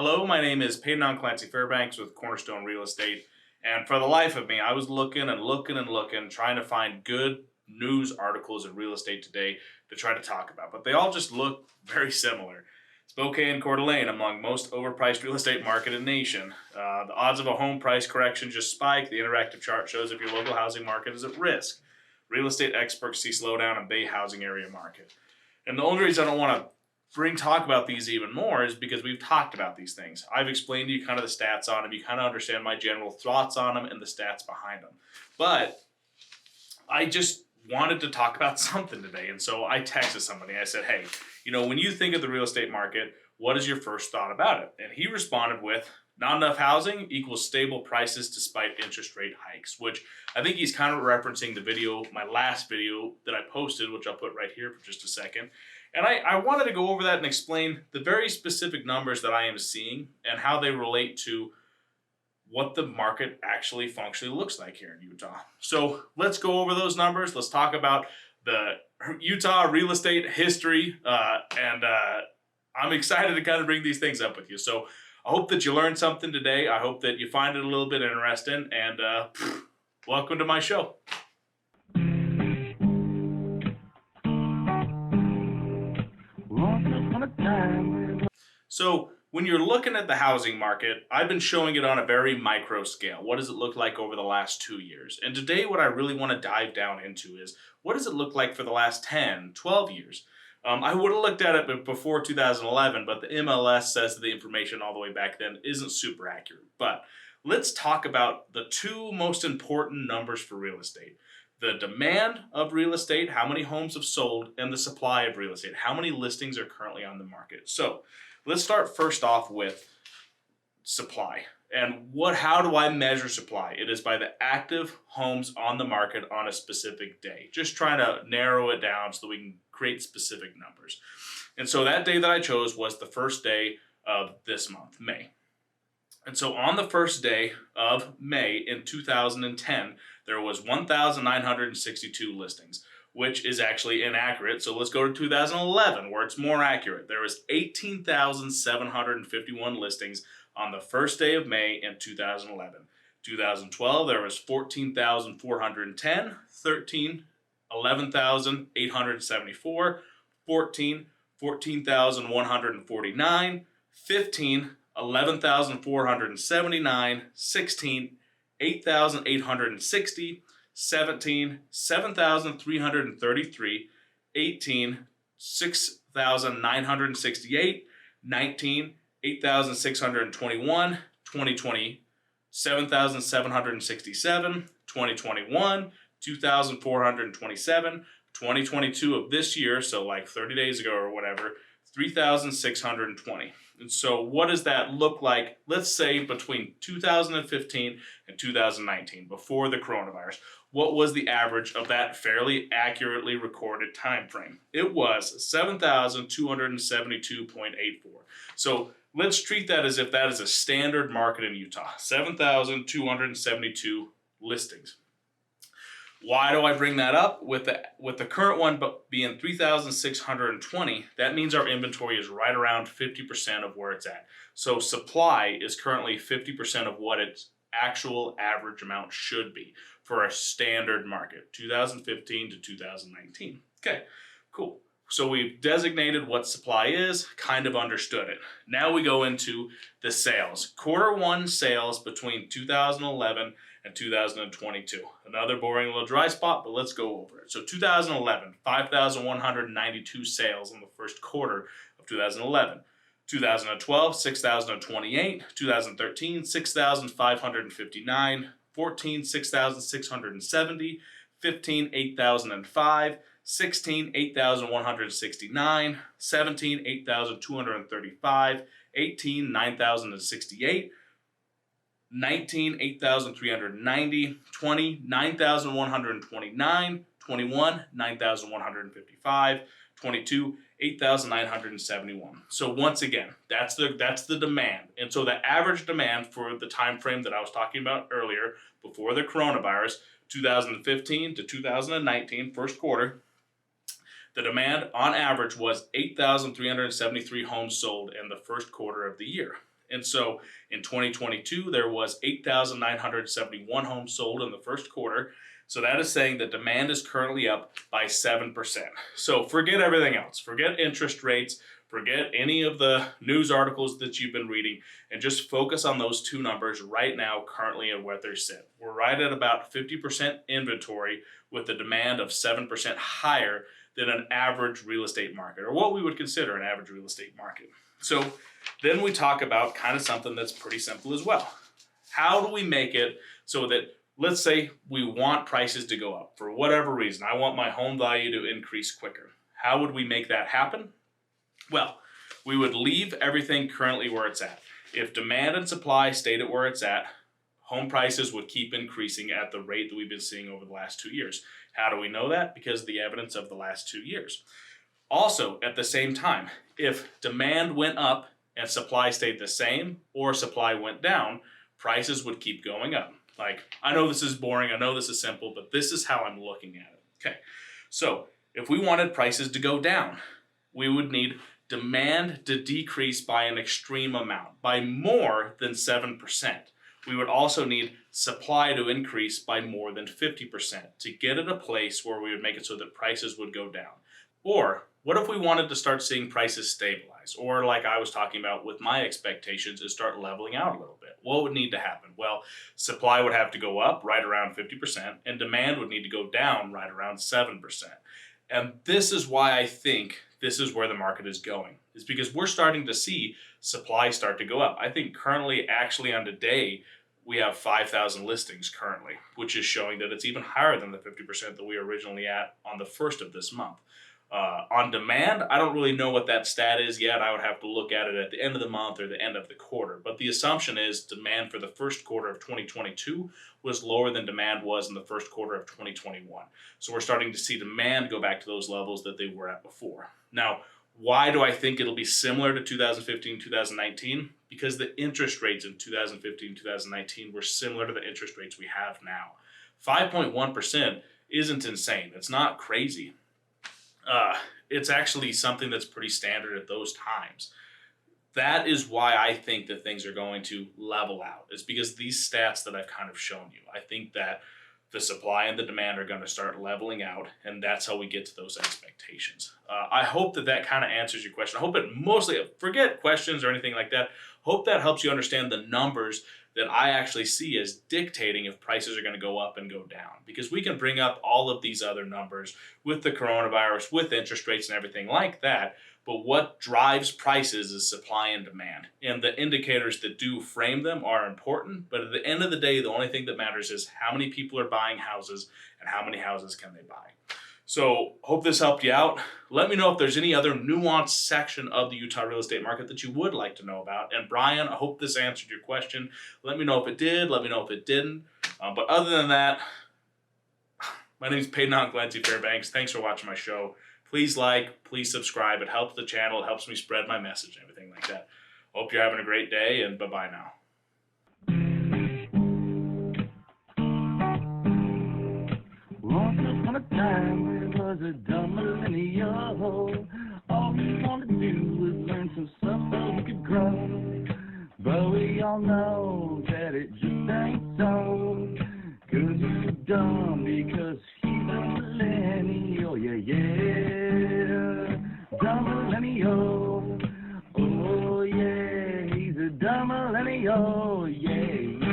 Hello, my name is Peyton Clancy Fairbanks with Cornerstone Real Estate. And for the life of me, I was looking and looking and looking, trying to find good news articles in real estate today to try to talk about. But they all just look very similar. Spokane and Coeur d'Alene among most overpriced real estate market in the nation. The odds of a home price correction just spike. The interactive chart shows if your local housing market is at risk. Real estate experts see slowdown in Bay housing area market. And the only reason I don't want to talk about these even more is because we've talked about these things. I've explained to you kind of the stats on them. You kind of understand my general thoughts on them and the stats behind them. But I just wanted to talk about something today. And so I texted somebody. I said, hey, when you think of the real estate market, what is your first thought about it? And he responded with, not enough housing equals stable prices despite interest rate hikes, which I think he's kind of referencing the video, my last video that I posted, which I'll put right here for just a second. And I wanted to go over that and explain the very specific numbers that I am seeing and how they relate to what the market actually functionally looks like here in Utah. So let's go over those numbers. Let's talk about the Utah real estate history. And I'm excited to kind of bring these things up with you. So I hope that you learned something today. I hope that you find it a little bit interesting. And welcome to my show. So when you're looking at the housing market, I've been showing it on a very micro scale. What does it look like over the last 2 years? And today what I really want to dive down into is what does it look like for the last 10, 12 years? I would have looked at it before 2011, but the MLS says that the information all the way back then isn't super accurate. But let's talk about the two most important numbers for real estate. The demand of real estate, how many homes have sold, and the supply of real estate, how many listings are currently on the market. So let's start first off with supply. And how do I measure supply? It is by the active homes on the market on a specific day. Just trying to narrow it down so that we can create specific numbers. And so that day that I chose was the first day of this month, May. And so on the first day of May in 2010, there was 1,962 listings, which is actually inaccurate. So let's go to 2011, where it's more accurate. There was 18,751 listings on the first day of May in 2011. 2012, there was 14,410, 13, 11,874, 14, 14,149, 15, 11,479, 16, 8,860, 17, 7,333, 18, 6,968, 19, 8,621, 2020, 7,767, 2021, 2,427, 2022 of this year, so like 30 days ago or whatever, 3,620. And so what does that look like, let's say, between 2015 and 2019, before the coronavirus? What was the average of that fairly accurately recorded time frame? It was 7,272.84. So let's treat that as if that is a standard market in Utah, 7,272 listings. Why do I bring that up? With the current one being 3,620, that means our inventory is right around 50% of where it's at. So supply is currently 50% of what its actual average amount should be for a standard market, 2015 to 2019. Okay, cool. So we've designated what supply is, kind of understood it. Now we go into the sales. Quarter one sales between 2011 and 2022. Another boring little dry spot, but let's go over it. So 2011, 5,192 sales in the first quarter of 2011. 2012, 6,028. 2013, 6,559. 14, 6,670. 15, 8,005. 16, 8,169. 17, 8,235. 18, 9,068. 19, 8,390, 20, 9,129, 21, 9,155, 22, 8,971. So once again, that's the demand. And so the average demand for the time frame that I was talking about earlier, before the coronavirus, 2015 to 2019, first quarter, the demand on average was 8,373 homes sold in the first quarter of the year. And so in 2022, there was 8,971 homes sold in the first quarter. So that is saying that demand is currently up by 7%. So forget everything else. Forget interest rates. Forget any of the news articles that you've been reading, and just focus on those two numbers right now, currently, and where they're set. We're right at about 50% inventory with a demand of 7% higher than an average real estate market, or what we would consider an average real estate market. So then we talk about kind of something that's pretty simple as well. How do we make it so that, let's say we want prices to go up for whatever reason. I want my home value to increase quicker. How would we make that happen? Well, we would leave everything currently where it's at. If demand and supply stayed at where it's at, home prices would keep increasing at the rate that we've been seeing over the last 2 years. How do we know that? Because of the evidence of the last 2 years. Also, at the same time, if demand went up and supply stayed the same, or supply went down, prices would keep going up. Like, I know this is boring, I know this is simple, but this is how I'm looking at it. Okay, so if we wanted prices to go down, we would need demand to decrease by an extreme amount, by more than 7%. We would also need supply to increase by more than 50% to get at a place where we would make it so that prices would go down. Or what if we wanted to start seeing prices stabilize? Or like I was talking about with my expectations, is start leveling out a little bit. What would need to happen? Well, supply would have to go up right around 50%, and demand would need to go down right around 7%. And this is why I think this is where the market is going, is because we're starting to see supply start to go up. I think currently, actually on today, we have 5,000 listings currently, which is showing that it's even higher than the 50% that we were originally at on the first of this month. On demand, I don't really know what that stat is yet. I would have to look at it at the end of the month or the end of the quarter. But the assumption is demand for the first quarter of 2022 was lower than demand was in the first quarter of 2021. So we're starting to see demand go back to those levels that they were at before. Now, why do I think it'll be similar to 2015, 2019? Because the interest rates in 2015, 2019 were similar to the interest rates we have now. 5.1% isn't insane. It's not crazy. It's actually something that's pretty standard at those times. That is why I think that things are going to level out. It's because these stats that I've kind of shown you. I think that the supply and the demand are going to start leveling out, and that's how we get to those expectations. I hope that that kind of answers your question. I hope it mostly, forget questions or anything like that. Hope that helps you understand the numbers that I actually see as dictating if prices are going to go up and go down. Because we can bring up all of these other numbers with the coronavirus, with interest rates and everything like that. But what drives prices is supply and demand. And the indicators that do frame them are important. But at the end of the day, the only thing that matters is how many people are buying houses and how many houses can they buy. So hope this helped you out. Let me know if there's any other nuanced section of the Utah real estate market that you would like to know about. And Brian, I hope this answered your question. Let me know if it did. Let me know if it didn't. But other than that, my name is Peyton Clancy Fairbanks. Thanks for watching my show. Please like, please subscribe. It helps the channel. It helps me spread my message and everything like that. Hope you're having a great day, and bye-bye now. Once upon a time, there was a dumb millennial. All he wanted to do was learn some stuff so he could grow. But we all know that it just ain't so. 'Cause he's dumb because he's a millennial, yeah, yeah. Dumb millennial, oh yeah, he's a dumb millennial, yeah, yeah.